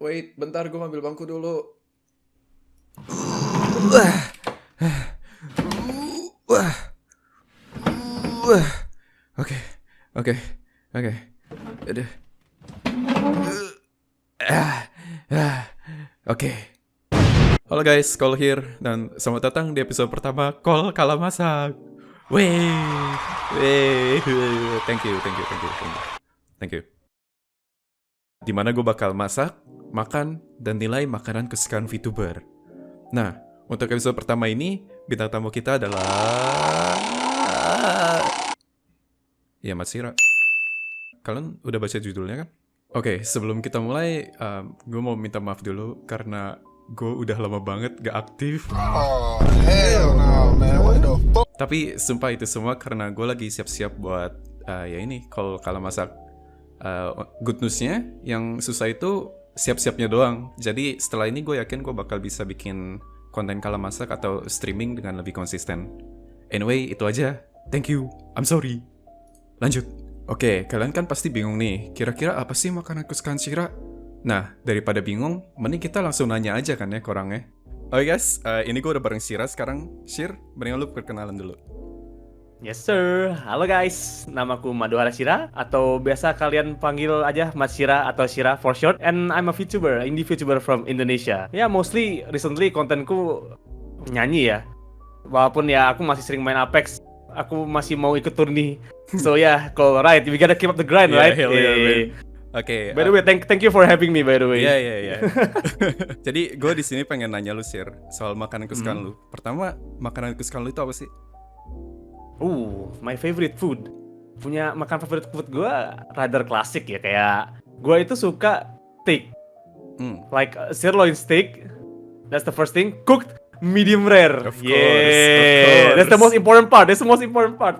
Wait, bentar gue ngambil bangku dulu. Oke, oke, oke. Aduh. Oke. Halo guys, Cole here dan selamat datang di episode pertama Cole Kalah Masak. Wey, thank you. Dimana gue bakal masak, makan, dan nilai makanan kesukaan VTuber. Nah, untuk episode pertama ini, bintang tamu kita adalah... Ya, Mas Sira. Kalian udah baca judulnya kan? Oke, sebelum kita mulai, gue mau minta maaf dulu karena gue udah lama banget gak aktif. Oh, hell no, man. What the fuck? Tapi sumpah itu semua karena gue lagi siap-siap buat ya ini, kalau kalah masak. Good news-nya, yang susah itu siap-siapnya doang. Jadi setelah ini gue yakin gue bakal bisa bikin konten kalah masak atau streaming dengan lebih konsisten. Anyway, itu aja. Thank you. I'm sorry. Lanjut. Oke, kalian kan pasti bingung nih. Kira-kira apa sih makanan kesukaan Shira? Nah, daripada bingung, mending kita langsung nanya aja kan ya ke orangnya. Oke guys, ini gue udah bareng Shira sekarang. Shir, mendingan lu perkenalan dulu. Yes sir, halo guys, namaku Madhuhara Shira atau biasa kalian panggil aja Mas Shira atau Shira for short. And I'm a VTuber, indie VTuber from Indonesia. Ya mostly recently kontenku nyanyi ya. Walaupun ya aku masih sering main Apex, aku masih mau ikut turni. So yeah, cool, right, we gotta keep up the grind, right? Hell yeah, man. Oke. By the way, thank you for having me by the way. Iya. Jadi gue di sini pengen nanya lu Shir soal makanan kesukaan lu. Pertama, makanan kesukaan lu itu apa sih? My favorite food. Punya makan favorite food gue rather klasik ya, kayak gue itu suka steak. Like sirloin steak. That's the first thing. Cooked medium rare. Of course. That's the most important part.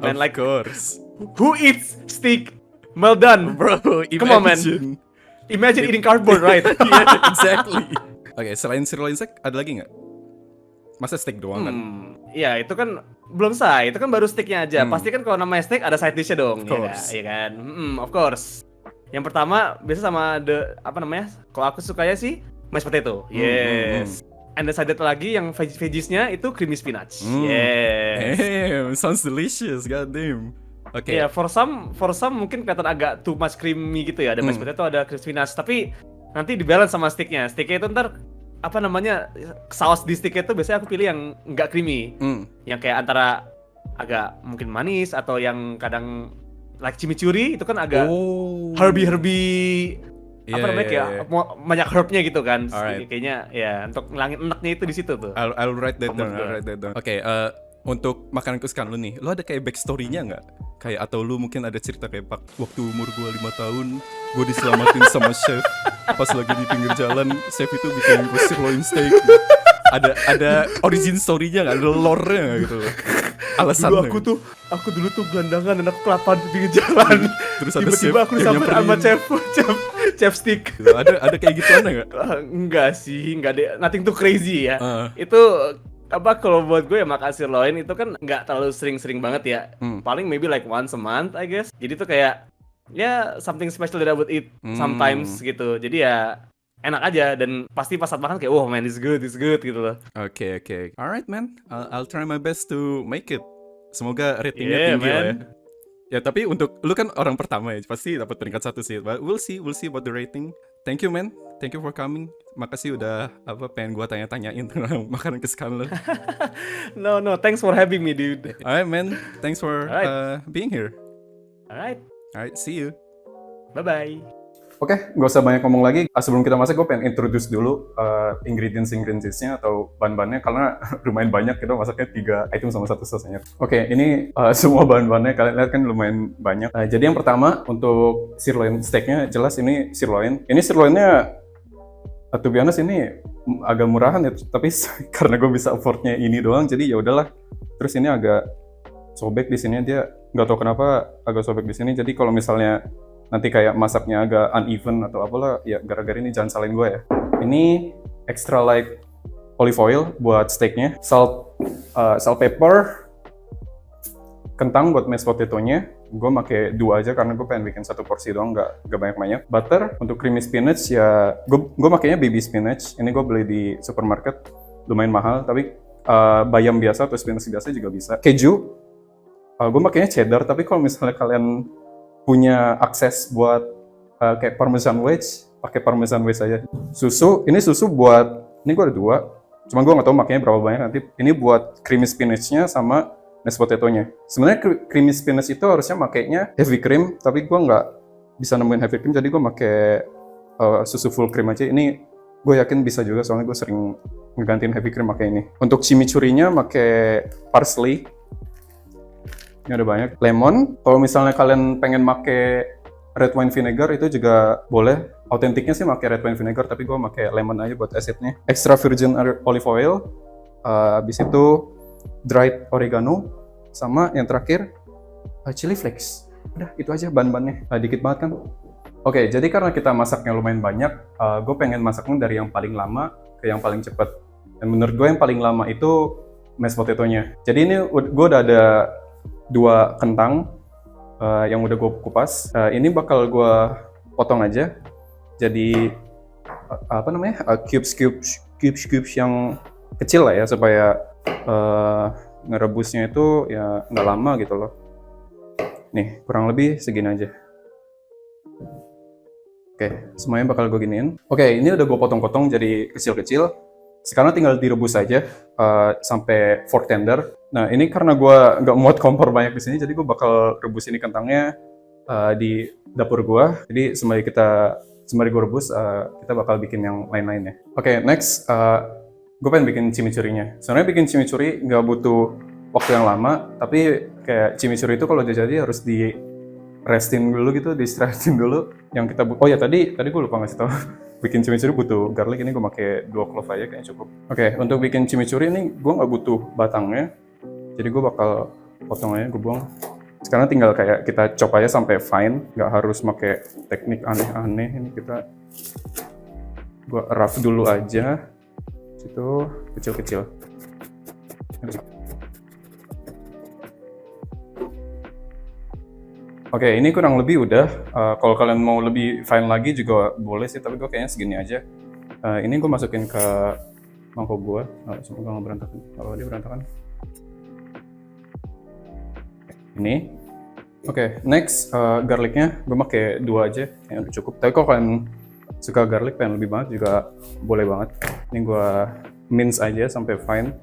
Man. Of course. Who eats steak well done, bro? Come on, man. Imagine eating cardboard, right? Yeah, exactly. Oke, selain sirloin steak, ada lagi nggak? Masa steak doang kan? Iya, itu kan belum sah. Itu kan baru steaknya aja. Pasti kan kalau namanya steak ada side dish-nya dong. Of course. Iya kan? Of course. Yang pertama biasa sama kalau aku sukanya sih mashed potato. Yes. And the side lagi yang veggies-nya itu creamy spinach. Yes. Damn, sounds delicious, goddamn. Oke. Yeah, for some mungkin kelihatan agak too much creamy gitu ya. Ada mashed potato, ada creamy spinach. Tapi nanti dibalance sama steaknya. Steaknya itu ntar saus di steaknya itu biasanya aku pilih yang nggak creamy. Yang kayak antara agak mungkin manis atau yang kadang like chimichurri itu kan agak herby kayak banyak herbnya gitu kan. Kayaknya ya untuk ngilangin enaknya itu di situ tuh. I'll write that down. Oke, untuk makanan kesukaan lu nih, lu ada kayak backstory-nya nggak? Kayak atau lu mungkin ada cerita kayak waktu umur gue 5 tahun, gue diselamatin sama chef pas lagi di pinggir jalan, chef itu bikin gue sirloin steak. Ada origin story-nya nggak? Ada lore-nya nggak gitu? Alasannya. Aku dulu tuh gelandangan dan aku kelaparan di pinggir jalan. Terus ada tiba-tiba aku disamper sama chef stick. Ada kayak gituan nggak? Enggak sih, enggak deh. Nothing too crazy ya. Itu kalau buat gue ya makan sirloin itu kan nggak terlalu sering-sering banget ya. Paling maybe like once a month I guess. Jadi tuh kayak ya something special that I would eat sometimes gitu. Jadi ya enak aja dan pasti pas saat makan kayak man it's good gitu loh. Oke. Alright man, I'll try my best to make it. Semoga ratingnya tinggi lah ya. Ya tapi untuk lu kan orang pertama ya, pasti dapat peringkat 1 sih. But we'll see about the rating. Thank you man, thank you for coming. Makasih udah pengen gua tanya-tanyain tentang makanan kesukaan lu. No, thanks for having me dude. Alright man, thanks for being here. Alright, see you. bye. Oke, nggak usah banyak ngomong lagi. Sebelum kita masak, gue pengen introduce dulu ingredients-nya atau bahan-bahannya karena lumayan banyak. Kita masaknya 3 item sama 1 sausnya. Oke, ini semua bahan-bahannya kalian lihat kan lumayan banyak. Jadi yang pertama untuk sirloin steaknya jelas ini sirloin. Ini sirloinnya, to be honest ini agak murahan ya, tapi karena gue bisa affordnya ini doang, jadi ya udahlah. Terus ini agak sobek di sini, dia nggak tahu kenapa agak sobek di sini. Jadi kalau misalnya nanti kayak masaknya agak uneven atau apalah, ya gara-gara ini jangan salahin gue ya. Ini extra light olive oil buat steaknya, salt, pepper, kentang buat mashed potato-nya, gue pakai 2 aja karena gue pengen bikin 1 porsi doang, nggak banyak-banyak. Butter untuk creamy spinach ya, gue makainya baby spinach. Ini gue beli di supermarket, lumayan mahal, tapi bayam biasa atau spinach biasa juga bisa. Keju, gue makainya cheddar, tapi kalau misalnya kalian punya akses buat kayak parmesan wedge, pakai parmesan wedge aja. Susu, ini susu buat, ini gue ada 2, cuma gue nggak tahu makanya berapa banyak nanti. Ini buat creamy spinachnya sama mashed potato-nya. Sebenarnya creamy spinach itu harusnya makainya heavy cream, tapi gue nggak bisa nemuin heavy cream, jadi gue pakai susu full cream aja. Ini gue yakin bisa juga, soalnya gue sering ngegantiin heavy cream pakai ini. Untuk chimichurri-nya pakai parsley. Ini ada banyak. Lemon. Kalau misalnya kalian pengen pakai red wine vinegar itu juga boleh. Autentiknya sih pakai red wine vinegar, tapi gue pakai lemon aja buat acidnya. Extra virgin olive oil. Habis itu dried oregano, sama yang terakhir chili flakes. Udah, itu aja bahan-bahannya. Dikit banget kan? Oke, jadi karena kita masaknya lumayan banyak, gue pengen masaknya dari yang paling lama ke yang paling cepat. Dan menurut gue yang paling lama itu mashed potato-nya. Jadi ini gue udah ada 2 kentang yang udah gue kupas. Ini bakal gue potong aja. Jadi apa namanya? Cubes yang kecil lah ya, supaya ngerebusnya itu ya nggak lama gitu loh. Nih, kurang lebih segini aja. Oke, semuanya bakal gue giniin. Oke, ini udah gue potong-potong jadi kecil-kecil. Sekarang tinggal direbus aja sampai fork tender. Nah, ini karena gue nggak muat kompor banyak di sini, jadi gue bakal rebus ini kentangnya di dapur gue. Jadi sembari gue rebus, kita bakal bikin yang lain-lainnya. Oke, next. Gue pengen bikin chimichurri-nya. Sebenarnya bikin chimichurri nggak butuh waktu yang lama, tapi kayak chimichurri itu kalau udah jadi harus di restin dulu gitu, di-stretchin dulu. Yang kita oh ya tadi gue lupa ngasih tau. Bikin chimichurri butuh garlic, ini gue pakai 2 clove aja kayaknya cukup. Oke, untuk bikin chimichurri ini gue nggak butuh batangnya, jadi gue bakal potong aja, gue buang. Sekarang tinggal kayak kita chop aja sampai fine, nggak harus pakai teknik aneh-aneh. Ini gue rough dulu aja. Itu kecil-kecil. Oke, ini kurang lebih udah. Kalau kalian mau lebih fine lagi juga boleh sih, tapi gue kayaknya segini aja. Ini gue masukin ke mangkok gue. Semoga nggak berantakan. Kalau dia berantakan. Ini. Oke, next garlicnya gue pakai 2 aja, yang udah cukup. Tapi kalau kalian suka garlic, pengen lebih banget juga boleh banget. Ini gue mince aja sampai fine.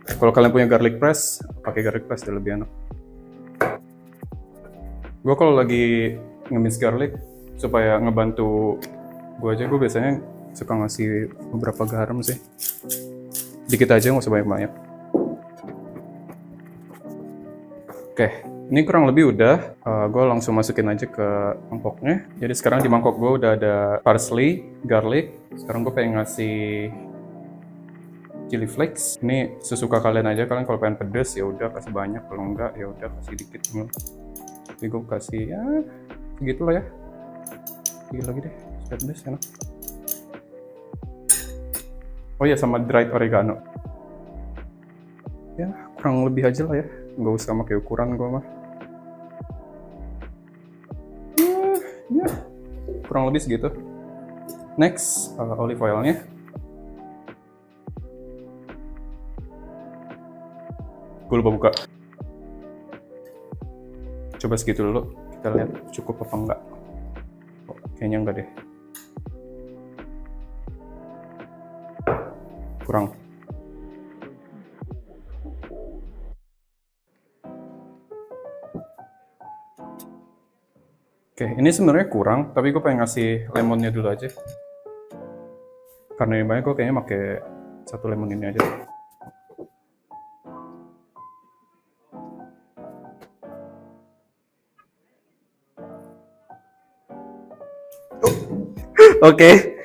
Kalau kalian punya garlic press, pakai garlic press udah lebih enak. Gue kalau lagi nge-mince garlic supaya ngebantu gue aja, gue biasanya suka ngasih beberapa garam sih. Dikit aja, nggak usah banyak-banyak. Oke, ini kurang lebih udah. Gue langsung masukin aja ke mangkoknya. Jadi sekarang di mangkok gue udah ada parsley, garlic. Sekarang gue pengen ngasih chili flakes. Ini sesuka kalian aja. Kalian kalau pengen pedes ya udah kasih banyak. Kalau enggak ya udah kasih dikit. Tapi gue kasih ya segitu lah ya. Sedikit lagi deh. Supaya pedes enak. Oh iya, sama dried oregano. Ya kurang lebih aja lah ya. Nggak usah pakai ukuran gue mah. Ya, kurang lebih segitu. Next, olive oilnya. Gue lupa buka. Coba segitu dulu. Kita lihat cukup apa enggak. Oh, kayaknya enggak deh. Kurang. Oke, ini sebenarnya kurang, tapi gue pengen ngasih lemonnya dulu aja. Karena ini banyak, gue kayaknya pakai 1 lemon ini aja. Oke,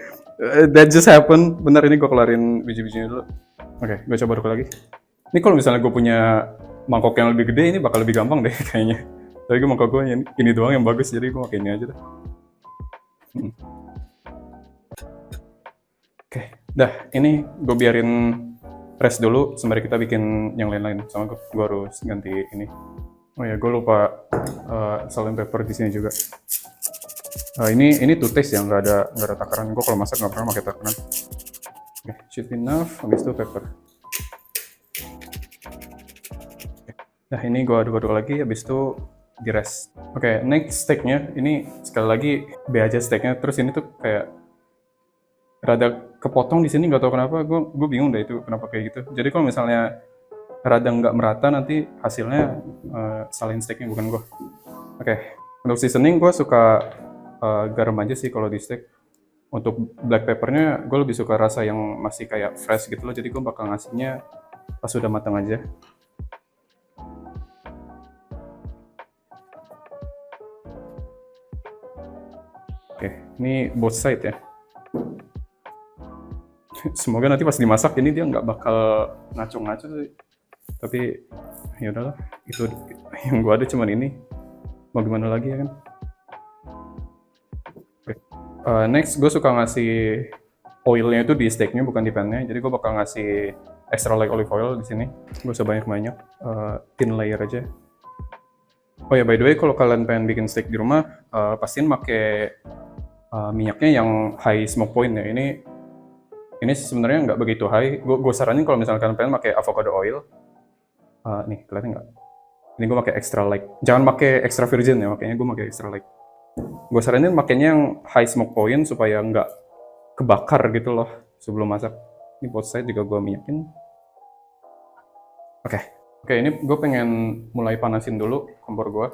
that just happened. Bentar, ini gue keluarin biji-bijinya dulu. Oke, gue coba aduk lagi. Ini kalau misalnya gue punya mangkok yang lebih gede, ini bakal lebih gampang deh kayaknya. Tapi gue mangkok gue ini doang yang bagus, jadi gue pakai ini aja deh. Oke, dah. Ini gue biarin rest dulu, sembari kita bikin yang lain-lain. Sama gue harus ganti ini. Oh ya, gue lupa salt and pepper di sini juga. Ini to taste ya, nggak ada takaran. Gue kalau masak nggak pernah pakai takaran. Oke, should be enough. Habis itu pepper. Nah ini gue aduk-aduk lagi, habis itu di rest. Oke, next steaknya. Ini sekali lagi B aja steaknya. Terus ini tuh kayak rada kepotong di sini, nggak tahu kenapa. Gue bingung deh itu kenapa kayak gitu. Jadi kalau misalnya rada nggak merata, nanti hasilnya salahin steaknya, bukan gue. Oke, untuk seasoning gue suka garam aja sih kalau di steak. Untuk black peppernya gue lebih suka rasa yang masih kayak fresh gitu loh, jadi gue bakal ngasihnya pas udah matang aja. Oke, ini both side ya. Semoga nanti pas dimasak ini dia nggak bakal ngaco-ngaco sih. Tapi ya udahlah, itu yang gue ada cuman ini. Mau gimana lagi ya kan? Next, gue suka ngasih oilnya itu di steaknya, bukan di pannya. Jadi gue bakal ngasih extra light olive oil di sini. Gue usah banyak-banyak, thin layer aja. Oh ya, by the way, kalau kalian pengen bikin steak di rumah, pastiin pakai minyaknya yang high smoke point ya. Ini sebenarnya nggak begitu high. Gue saranin kalau misalnya kalian pengen pakai avocado oil. Nih, kelihatan nggak? Ini gue pakai extra light. Jangan pakai extra virgin ya, makanya gue pakai extra light. Gue saranin makanya yang high smoke point supaya nggak kebakar gitu loh sebelum masak. Ini both side juga gue minyakin. Oke, ini gue pengen mulai panasin dulu kompor gue.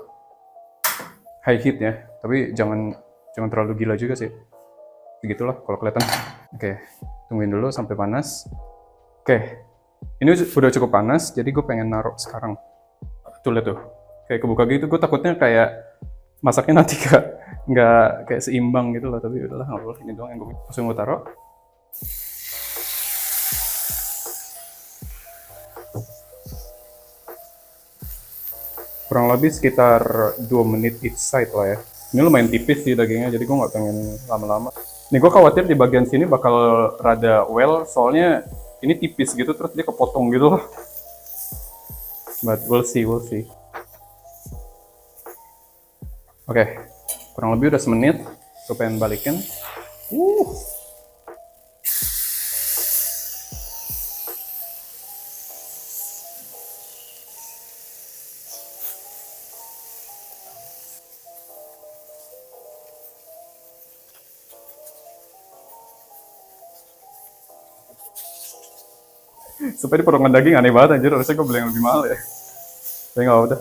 High heat ya, tapi jangan terlalu gila juga sih. Begitulah kalau kelihatan. Oke, tungguin dulu sampai panas. Oke, ini udah cukup panas, jadi gue pengen naruh sekarang. Tuh lihat tuh, kayak kebuka gitu. Gue takutnya kayak masaknya nanti nggak kayak seimbang gitu loh, tapi udahlah, nggak apa-apa, ini doang yang gue langsung gue taruh. Kurang lebih sekitar 2 menit each side lah ya. Ini lumayan tipis sih dagingnya, jadi gue nggak pengen lama-lama. Nih gue khawatir di bagian sini bakal rada well, soalnya ini tipis gitu terus dia kepotong gitu loh. But we'll see. Oke, kurang lebih udah semenit. Gue pengen balikin. Supaya di potongan daging aneh banget anjir, harusnya gue beli yang lebih mahal ya. Tapi nggak apa-apa.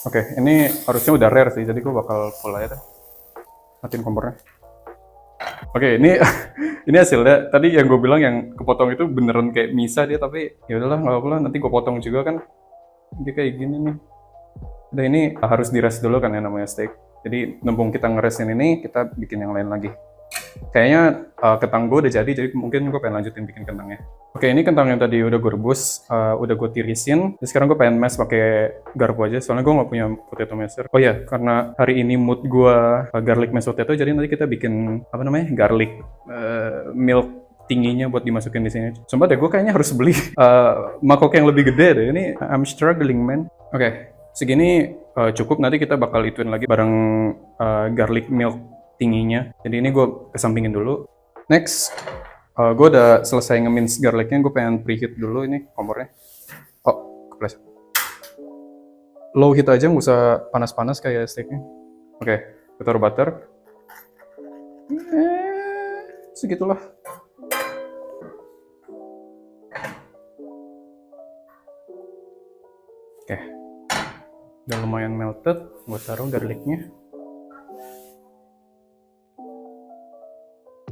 Oke, ini harusnya udah rare sih, jadi gue bakal full aja deh. Matiin kompornya. Oke, ini ini hasilnya. Tadi yang gue bilang yang kepotong itu beneran kayak misa dia, tapi ya udahlah nggak apa-apa lah. Nanti gue potong juga kan. Dia kayak gini nih. Udah, ini harus di-rest dulu kan ya namanya steak. Jadi nembung kita ngerestin ini, kita bikin yang lain lagi. Kayaknya kentang gue udah jadi mungkin gue pengen lanjutin bikin kentangnya. Oke, ini kentang yang tadi udah gue rebus, udah gue tirisin. Jadi sekarang gue pengen mash pakai garpu aja, soalnya gue nggak punya potato masher. Oh iya, karena hari ini mood gue garlic mashed potato, jadi nanti kita bikin apa namanya garlic milk tingginya buat dimasukin di sini. Sumpah deh, gue kayaknya harus beli mangkok yang lebih gede deh. Ini I'm struggling man. Oke, segini cukup. Nanti kita bakal ituin lagi bareng garlic milk tingginya. Jadi ini gue kesampingin dulu. Next, gue udah selesai nge-mince garlicnya. Gue pengen preheat dulu ini kompornya. Oh, kepleset. Low heat aja, nggak usah panas-panas kayak steaknya. Oke, kita taruh butter. Segitulah. Oke, udah lumayan melted. Gue taruh garlicnya.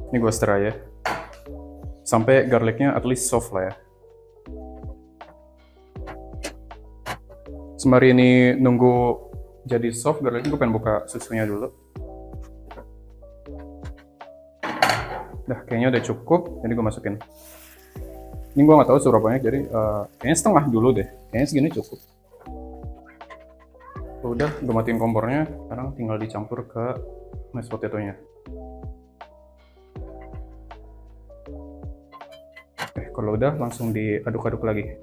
Ini gue stir ya, sampai garlicnya at least soft lah ya. Sembari ini nunggu jadi soft garlicnya, gue pengen buka susunya dulu. Dah, kayaknya udah cukup, jadi gue masukin. Ini gue nggak tahu seberapa banyak, jadi kayaknya setengah dulu deh. Kayaknya segini cukup. Udah, gue matiin kompornya. Sekarang tinggal dicampur ke mashed potato-nya. Kalau udah langsung diaduk-aduk lagi.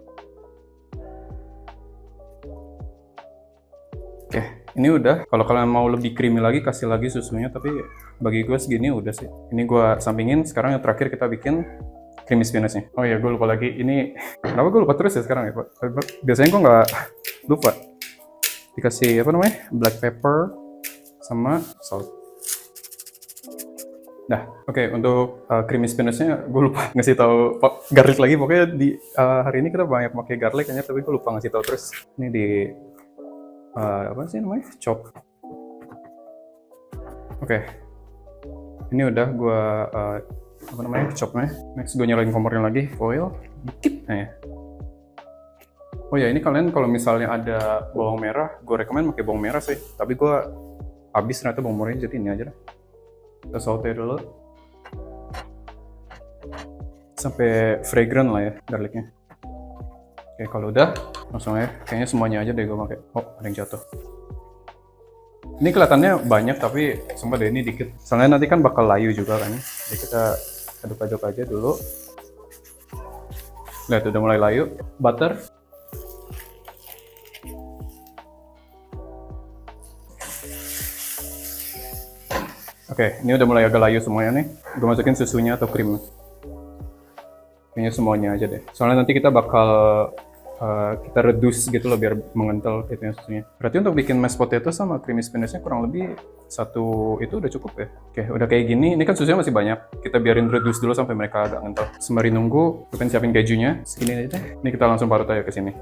Oke, ini udah. Kalau kalian mau lebih creamy lagi, kasih lagi susunya. Tapi bagi gue segini udah sih. Ini gue sampingin. Sekarang yang terakhir kita bikin creamy spinachnya. Oh iya, gue lupa lagi. Ini kenapa gue lupa terus ya sekarang ya, Pak? Biasanya gue nggak lupa. Dikasih apa namanya? Black pepper sama salt. Nah, oke, untuk creamy spinachnya gue lupa ngasih tahu garlic lagi. Pokoknya di hari ini kita banyak pakai garlic kayaknya, tapi gue lupa ngasih tahu terus. Ini di apa sih namanya? Chop. Oke. Ini udah gue apa namanya? Chopnya. Next gue nyalain kompornya lagi, foil dikit. Nah ya. Oh ya, ini kalian kalau misalnya ada bawang merah, gue rekomen pakai bawang merah sih. Tapi gue habis ternyata bawang merahnya, jadi ini aja lah. Kita saute dulu sampai fragrant lah ya garlicnya. Oke, kalau udah langsung aja, kayaknya semuanya aja deh gue pakai. Oh, ada yang jatuh. Ini kelihatannya banyak tapi sumpah deh ini dikit. Soalnya nanti kan bakal layu juga kan. Jadi kita aduk-aduk aja dulu. Lihat udah mulai layu. Butter. Oke, ini udah mulai agak layu semuanya nih. Gue masukin susunya atau krim. Kayaknya semuanya aja deh. Soalnya nanti kita bakal kita reduce gitu loh biar mengental gitu ya susunya. Berarti untuk bikin mashed potato sama creamy spinachnya kurang lebih satu itu udah cukup ya. Oke, udah kayak gini. Ini kan susunya masih banyak. Kita biarin reduce dulu sampai mereka agak ngental. Sembari nunggu, kita siapin kejunya. Segini aja deh. Ini kita langsung parut aja ke sini.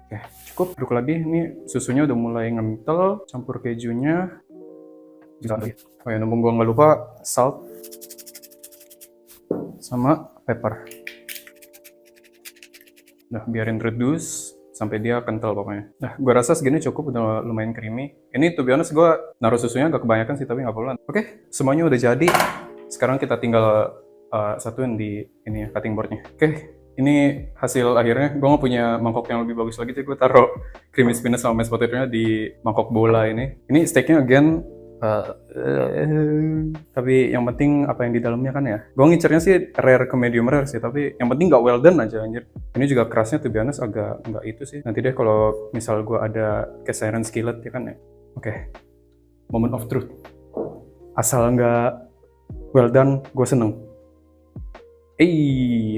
Oke, cukup. Aduk lagi. Ini susunya udah mulai ngental. Campur kejunya. Oh ya, numpung gua nggak lupa salt sama pepper. Nah, biarin reduce sampai dia kental pokoknya. Nah, gua rasa segini cukup, udah lumayan creamy. Ini to be honest gua naruh susunya agak kebanyakan sih, tapi nggak apa-apa. Oke, semuanya udah jadi. Sekarang kita tinggal satuin di ini ya, cutting boardnya. Oke, ini hasil akhirnya. Gue nggak punya mangkok yang lebih bagus lagi, jadi gue taruh creamy spinach sama mashed potato-nya di mangkok bola ini. Ini steaknya again. Tapi yang penting apa yang di dalamnya kan ya. Gue ngincernya sih rare ke medium rare sih, tapi yang penting nggak well done aja anjir. Ini juga kerasnya to be honest agak nggak itu sih. Nanti deh kalau misal gue ada cast iron skillet ya kan ya. Oke. Moment of truth. Asal nggak well done, gue seneng.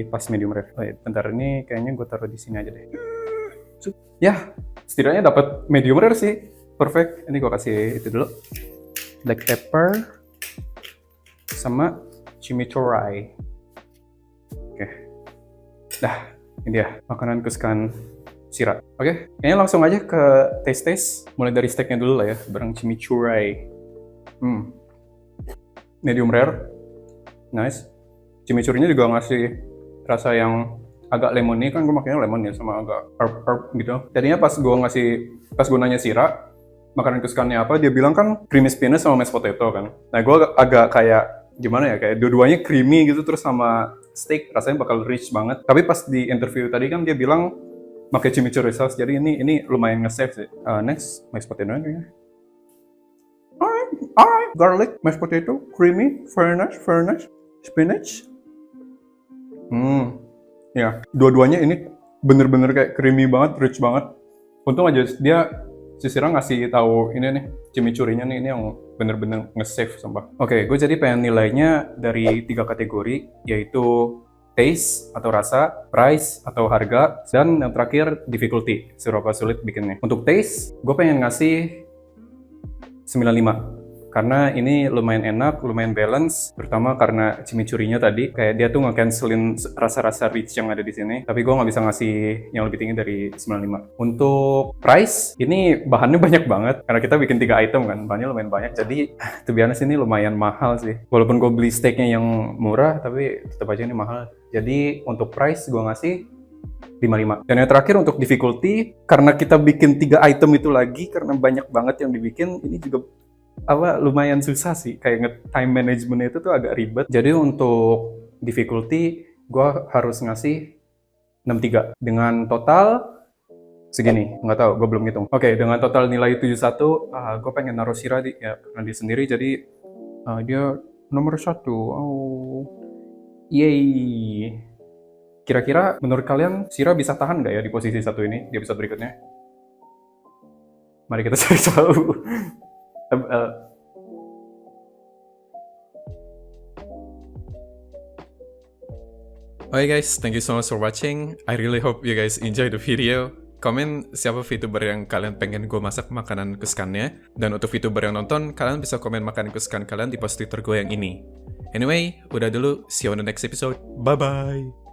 Pas medium rare. Oh, ya, bentar, ini kayaknya gue taruh di sini aja deh. Ya, setidaknya dapat medium rare sih. Perfect. Ini gue kasih itu dulu. Black pepper sama chimichurri. Oke. Dah, ini dia makanan kesukaan Sira. Oke, kayaknya langsung aja ke taste. Mulai dari steaknya dulu lah ya, bareng chimichurri. Medium rare. Nice. Chimichurri-nya juga ngasih rasa yang agak lemon nih, kan gue makanya lemon ya, sama agak herb gitu. Tadinya pas gue nanya Sira, makanan kesukaannya apa, dia bilang kan creamy spinach sama mashed potato kan. Nah, gue agak kayak gimana ya, kayak dua-duanya creamy gitu, terus sama steak rasanya bakal rich banget. Tapi pas di interview tadi kan dia bilang pakai chimichurri sauce, jadi ini lumayan nge-save sih. Next, mashed potato nya. Alright, garlic, mashed potato, creamy, very nice, spinach. Ya, dua-duanya ini bener-bener kayak creamy banget, rich banget. Untung aja dia si Sira ngasih tahu ini nih, chimichurri-nya nih, ini yang bener-bener nge-save sumpah. Oke, gue jadi pengen nilainya dari 3 kategori, yaitu taste atau rasa, price atau harga, dan yang terakhir difficulty, seberapa sulit bikinnya. Untuk taste, gue pengen ngasih 95. Karena ini lumayan enak, lumayan balance, terutama karena chimichurri-nya tadi, kayak dia tuh nge-cancelin rasa-rasa rich yang ada di sini. Tapi gue nggak bisa ngasih yang lebih tinggi dari 95. Untuk price, ini bahannya banyak banget, karena kita bikin 3 item kan, bahannya lumayan banyak. Jadi, to be honest, ini lumayan mahal sih. Walaupun gue beli steaknya yang murah, tapi tetap aja ini mahal. Jadi, untuk price, gue ngasih 55. Dan yang terakhir untuk difficulty, karena kita bikin 3 item itu lagi, karena banyak banget yang dibikin, ini juga lumayan susah sih, kayak time management itu tuh agak ribet. Jadi untuk difficulty gue harus ngasih 63 dengan total segini, nggak tahu, gue belum ngitung. Oke, dengan total nilai 71, gue pengen naruh Sira ya karena dia sendiri, jadi dia nomor 1. Oh, yay. Kira-kira menurut kalian Sira bisa tahan nggak ya di posisi 1 ini di episode berikutnya? Mari kita cari tahu. Okay guys, thank you so much for watching. I really hope you guys enjoy the video. Komen siapa VTuber yang kalian pengen gue masak makanan kesukaannya. Dan untuk VTuber yang nonton, kalian bisa komen makanan kesukaan kalian di post Twitter gue yang ini. Anyway, udah dulu. See you on the next episode. Bye-bye.